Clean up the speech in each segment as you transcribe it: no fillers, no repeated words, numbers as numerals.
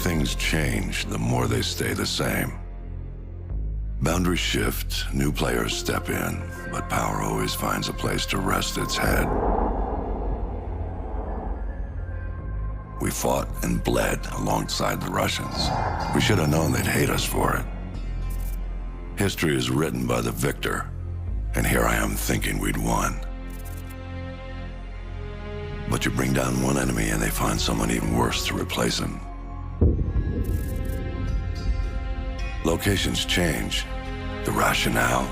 things change, the more they stay the same. Boundaries shift, new players step in, but power always finds a place to rest its head. We fought and bled alongside the Russians. We should have known they'd hate us for it. History is written by the victor, and here I am thinking we'd won. But you bring down one enemy and they find someone even worse to replace him. Locations change, the rationale,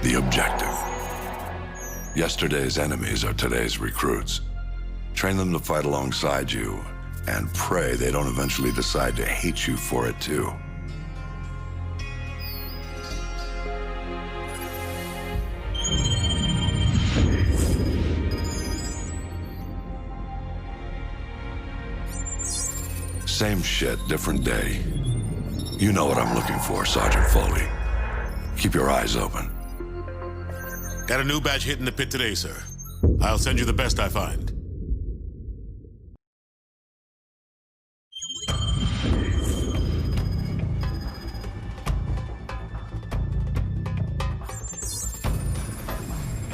the objective. Yesterday's enemies are today's recruits. Train them to fight alongside you, and pray they don't eventually decide to hate you for it too. Same shit, different day. You know what I'm looking for, Sergeant Foley. Keep your eyes open. Got a new batch hitting the pit today, sir. I'll send you the best I find.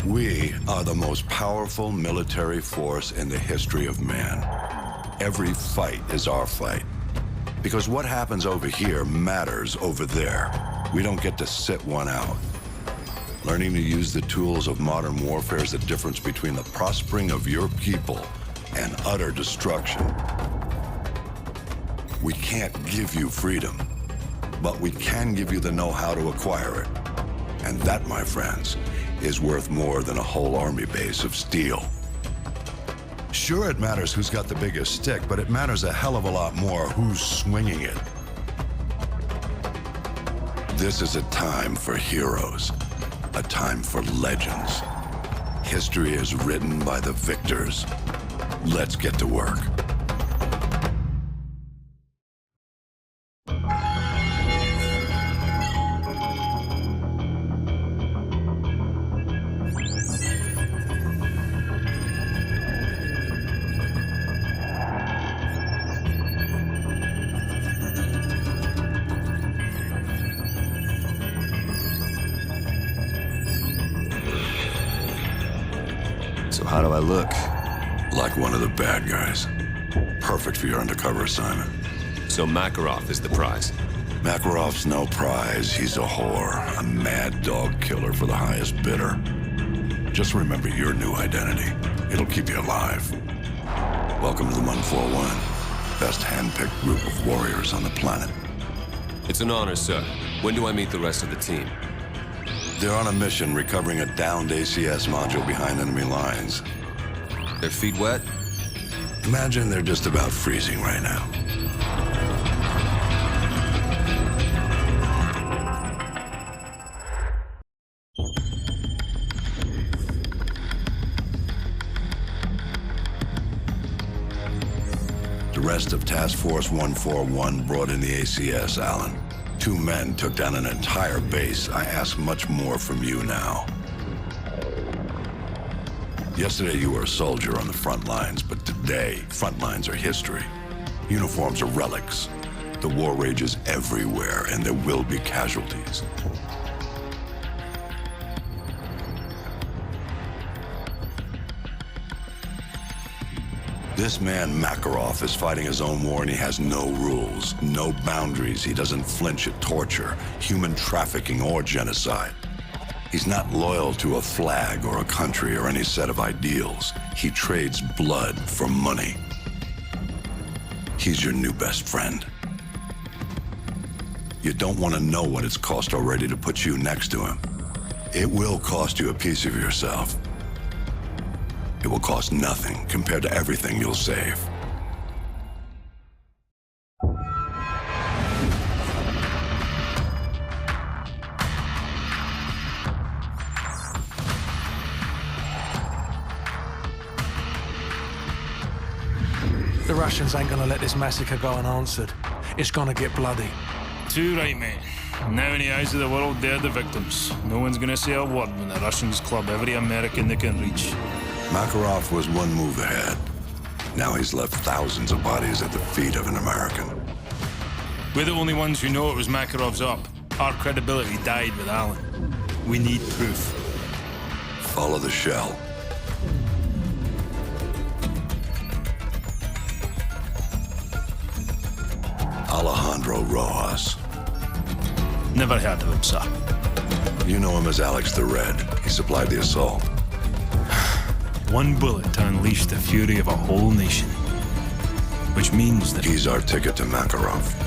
We are the most powerful military force in the history of man. Every fight is our fight. Because what happens over here matters over there. We don't get to sit one out. Learning to use the tools of modern warfare is the difference between the prospering of your people and utter destruction. We can't give you freedom, but we can give you the know-how to acquire it. And that, my friends, is worth more than a whole army base of steel. Sure, it matters who's got the biggest stick, but it matters a hell of a lot more who's swinging it. This is a time for heroes, a time for legends. History is written by the victors. Let's get to work. So how do I look? Like one of the bad guys. Perfect for your undercover assignment. So Makarov is the prize. Makarov's no prize. He's a whore, a mad dog killer for the highest bidder. Just remember your new identity. It'll keep you alive. Welcome to the 141. Best hand-picked group of warriors on the planet. It's an honor, sir. When do I meet the rest of the team? They're on a mission recovering a downed ACS module behind enemy lines. Their feet wet? Imagine they're just about freezing right now. The rest of Task Force 141 brought in the ACS, Alan. 2 men took down an entire base. I ask much more from you now. Yesterday you were a soldier on the front lines, but today, front lines are history. Uniforms are relics. The war rages everywhere, and there will be casualties. This man, Makarov, is fighting his own war and he has no rules, no boundaries. He doesn't flinch at torture, human trafficking, or genocide. He's not loyal to a flag or a country or any set of ideals. He trades blood for money. He's your new best friend. You don't want to know what it's cost already to put you next to him. It will cost you a piece of yourself. It will cost nothing compared to everything you'll save. The Russians ain't gonna let this massacre go unanswered. It's gonna get bloody. Too right, mate. Now in the eyes of the world, they're the victims. No one's gonna say a word when the Russians club every American they can reach. Makarov was one move ahead. Now he's left thousands of bodies at the feet of an American. We're the only ones who know it was Makarov's op. Our credibility died with Allen. We need proof. Follow the shell. Alejandro Rojas. Never heard of him, sir. You know him as Alex the Red. He supplied the assault. One bullet to unleash the fury of a whole nation. Which means that He's our ticket to Makarov.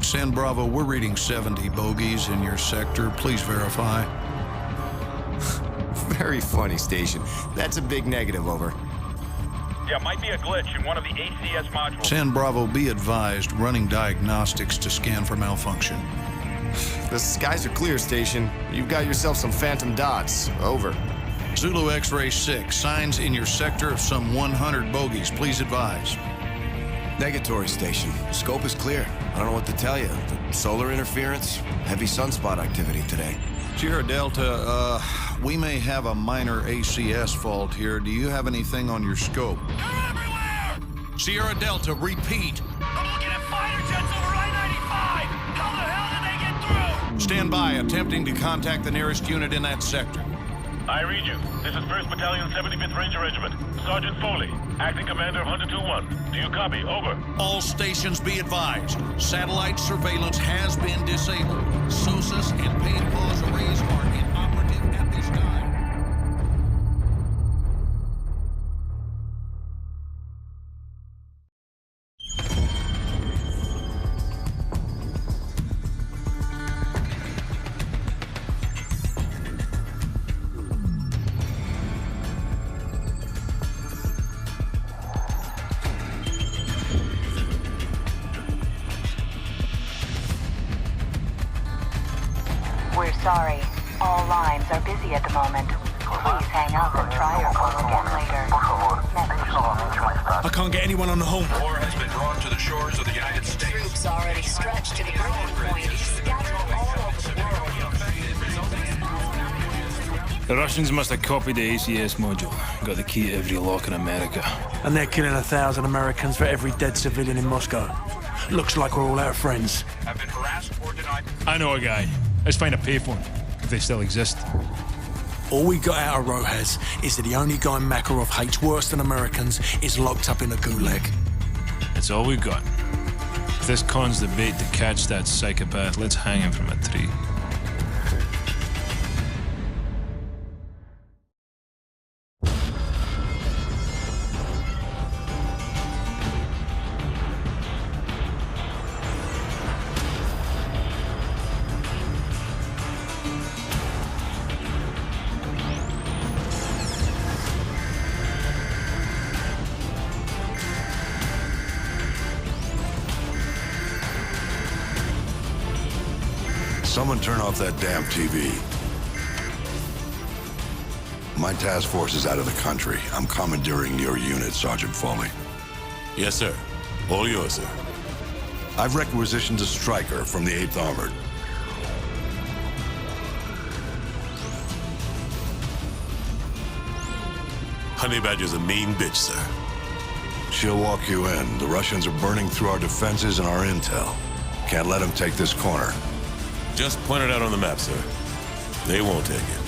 San Bravo, we're reading 70 bogeys in your sector. Please verify. Very funny, Station. That's a big negative, over. Yeah, might be a glitch in one of the ACS modules. San Bravo, be advised, running diagnostics to scan for malfunction. The skies are clear, Station. You've got yourself some phantom dots. Over. Zulu X-Ray 6, signs in your sector of some 100 bogeys. Please advise. Negatory, Station. Scope is clear. I don't know what to tell you. The solar interference, heavy sunspot activity today. Sierra Delta, we may have a minor ACS fault here. Do you have anything on your scope? They're everywhere! Sierra Delta, repeat. I'm looking at fighter jets over I-95! How the hell did they get through? Stand by, attempting to contact the nearest unit in that sector. I read you. This is 1st Battalion, 75th Ranger Regiment. Sergeant Foley, acting commander of Hunter 2-1. Do you copy? Over. All stations be advised. Satellite surveillance has been disabled. SOSUS and paid pause arrays are inoperative at this time. We're sorry. All lines are busy at the moment. Please hang up and try your call again later. I can't get anyone on the home. War has been drawn to the shores of the United States. Troops already stretched to the breaking point, scattered all over the world. the Russians must have copied the ACS module. Got the key to every lock in America. And they're killing 1,000 Americans for every dead civilian in Moscow. Looks like we're all out of friends. Have been harassed or denied. I know a guy. Let's find a payphone, if they still exist. All we got out of Rojas is that the only guy Makarov hates worse than Americans is locked up in a gulag. That's all we've got. If this con's the bait to catch that psychopath, let's hang him from a tree. Someone turn off that damn TV. My task force is out of the country. I'm commandeering your unit, Sergeant Foley. Yes, sir. All yours, sir. I've requisitioned a striker from the 8th Armored. Honey Badger's a mean bitch, sir. She'll walk you in. The Russians are burning through our defenses and our intel. Can't let them take this corner. Just point it out on the map, sir. They won't take it.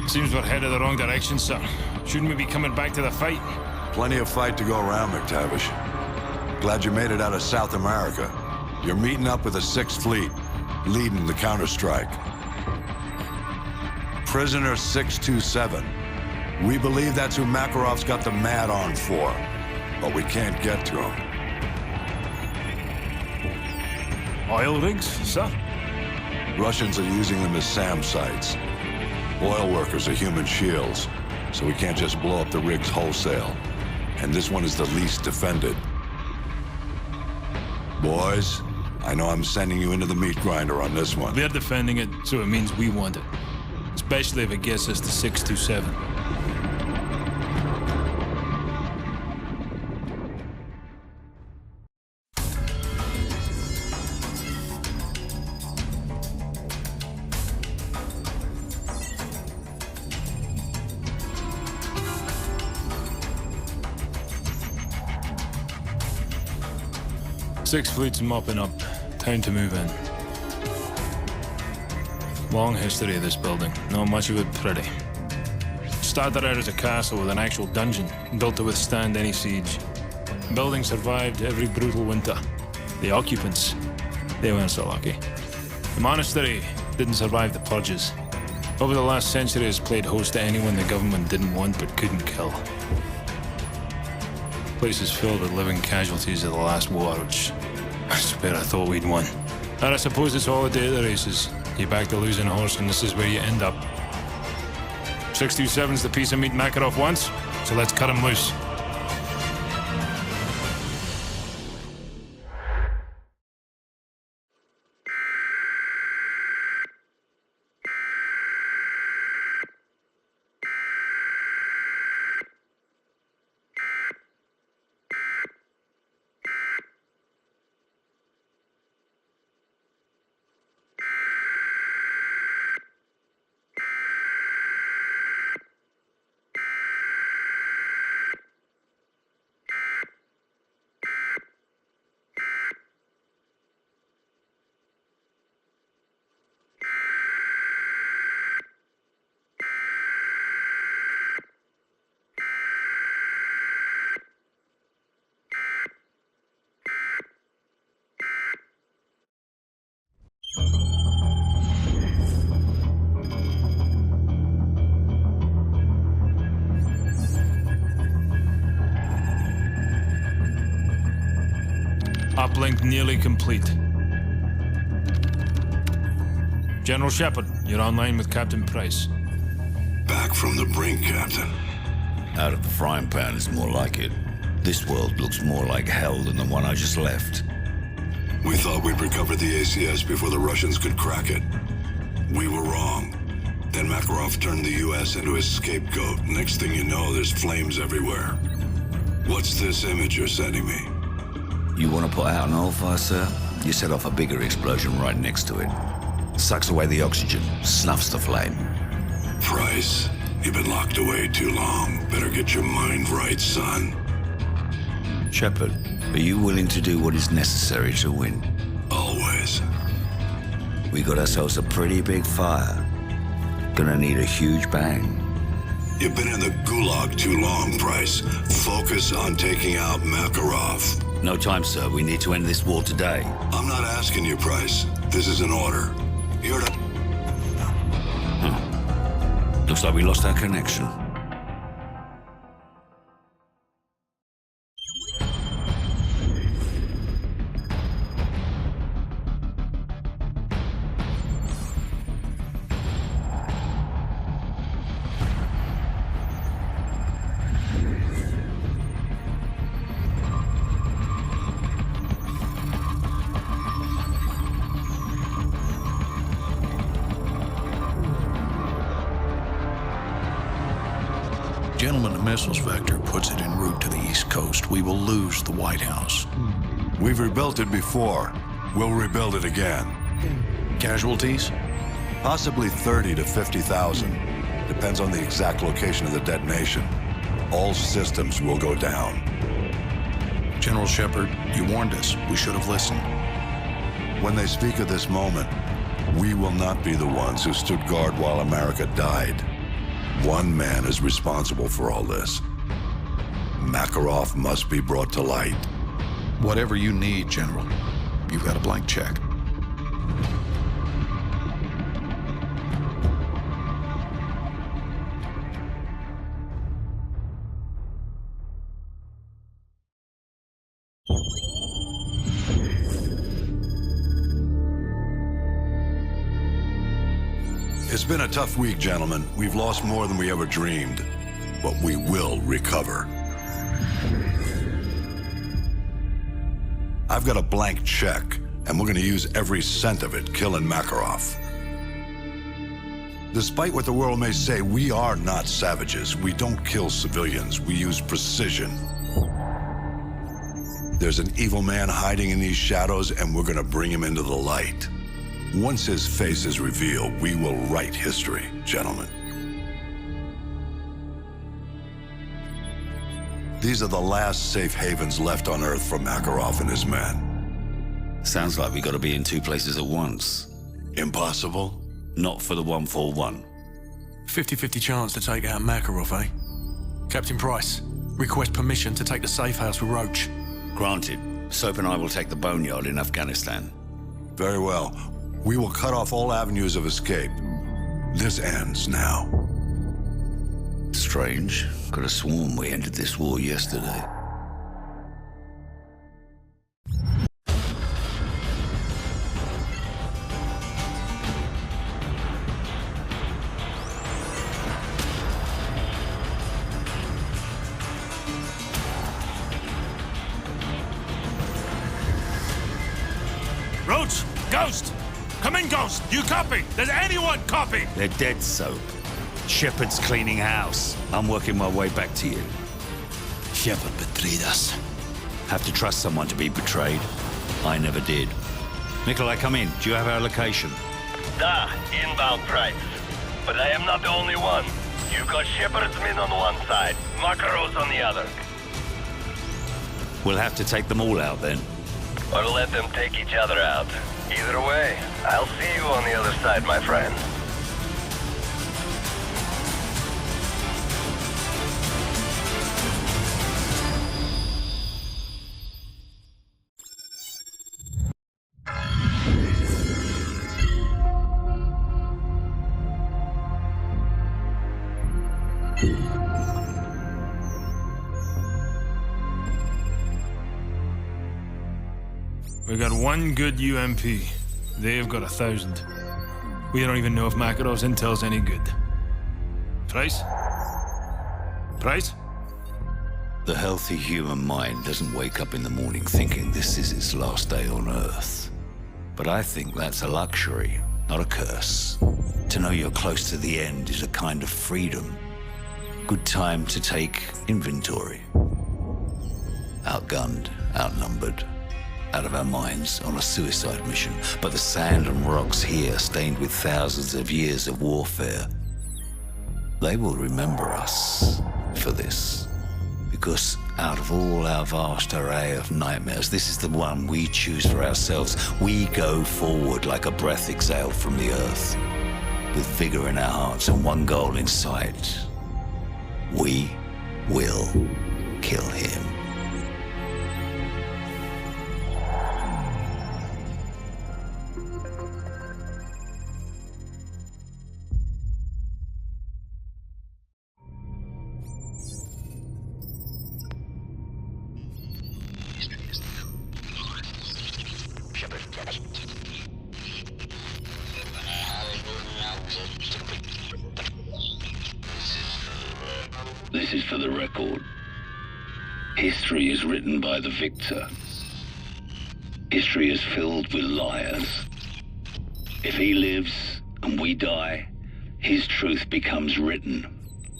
Seems we're headed the wrong direction, sir. Shouldn't we be coming back to the fight? Plenty of fight to go around, McTavish. Glad you made it out of South America. You're meeting up with the 6th Fleet, leading the counterstrike. Prisoner 627. We believe that's who Makarov's got the mad on for, but we can't get to him. Oil rigs, sir? Russians are using them as SAM sites. Oil workers are human shields, so we can't just blow up the rigs wholesale. And this one is the least defended. Boys, I know I'm sending you into the meat grinder on this one. They're defending it, so it means we want it. Especially if it gets us to 627. Six fleets mopping up. Time to move in. Long history of this building. Not much of it pretty. Started out as a castle with an actual dungeon, built to withstand any siege. The building survived every brutal winter. The occupants, they weren't so lucky. The monastery didn't survive the purges. Over the last century has played host to anyone the government didn't want but couldn't kill. The place is filled with living casualties of the last war, which I swear I thought we'd won. And I suppose it's all a day of the races. You back the losing horse and this is where you end up. 627's the piece of meat Makarov wants, so let's cut him loose. Uplink nearly complete. General Shepard, you're online with Captain Price. Back from the brink, Captain. Out of the frying pan is more like it. This world looks more like hell than the one I just left. We thought we'd recovered the ACS before the Russians could crack it. We were wrong. Then Makarov turned the US into his scapegoat. Next thing you know, there's flames everywhere. What's this image you're sending me? You want to put out an oil fire, sir? You set off a bigger explosion right next to it. Sucks away the oxygen, snuffs the flame. Price, you've been locked away too long. Better get your mind right, son. Shepard, are you willing to do what is necessary to win? Always. We got ourselves a pretty big fire. Gonna need a huge bang. You've been in the gulag too long, Price. Focus on taking out Makarov. No time, sir. We need to end this war today. I'm not asking you, Price. This is an order. You're to... Looks like we lost our connection. Gentlemen, the missiles vector puts it en route to the East Coast. We will lose the White House. We've rebuilt it before. We'll rebuild it again. Casualties? Possibly 30 to 50,000. Depends on the exact location of the detonation. All systems will go down. General Shepard, you warned us. We should have listened. When they speak of this moment, we will not be the ones who stood guard while America died. One man is responsible for all this. Makarov must be brought to light. Whatever you need, General. You've got a blank check. It's been a tough week, gentlemen. We've lost more than we ever dreamed, but we will recover. I've got a blank check, and we're going to use every cent of it killing Makarov. Despite what the world may say, we are not savages. We don't kill civilians. We use precision. There's an evil man hiding in these shadows, and we're going to bring him into the light. Once his face is revealed, we will write history, gentlemen. These are the last safe havens left on Earth for Makarov and his men. Sounds like we gotta be in two places at once. Impossible? Not for the 141. 50-50 chance to take out Makarov, eh? Captain Price, request permission to take the safe house with Roach. Granted. Soap and I will take the boneyard in Afghanistan. Very well. We will cut off all avenues of escape. This ends now. Strange. Could have sworn we ended this war yesterday. Roach! Ghost! Come in, Ghost! You copy? Does anyone copy? They're dead, Soap. Shepard's cleaning house. I'm working my way back to you. Shepard betrayed us. Have to trust someone to be betrayed. I never did. Nikolai, come in. Do you have our location? Da, inbound Price. But I am not the only one. You've got Shepard's men on one side, Makarov's on the other. We'll have to take them all out then. Or let them take each other out. Either way, I'll see you on the other side, my friend. We got one good UMP. They've got 1,000. We don't even know if Makarov's intel's any good. Price? Price? The healthy human mind doesn't wake up in the morning thinking this is its last day on Earth. But I think that's a luxury, not a curse. To know you're close to the end is a kind of freedom. Good time to take inventory. Outgunned, outnumbered, out of our minds on a suicide mission. But the sand and rocks here, stained with thousands of years of warfare, they will remember us for this. Because out of all our vast array of nightmares, this is the one we choose for ourselves. We go forward like a breath exhaled from the earth, with vigor in our hearts and one goal in sight. We will kill him. This is for the record. History is written by the victor. History is filled with liars. If he lives and we die, his truth becomes written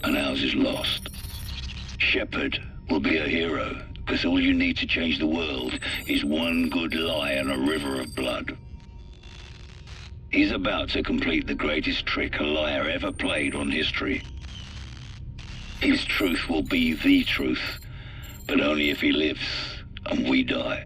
and ours is lost. Shepard will be a hero because all you need to change the world is one good lie and a river of blood. He's about to complete the greatest trick a liar ever played on history. His truth will be the truth, but only if he lives and we die.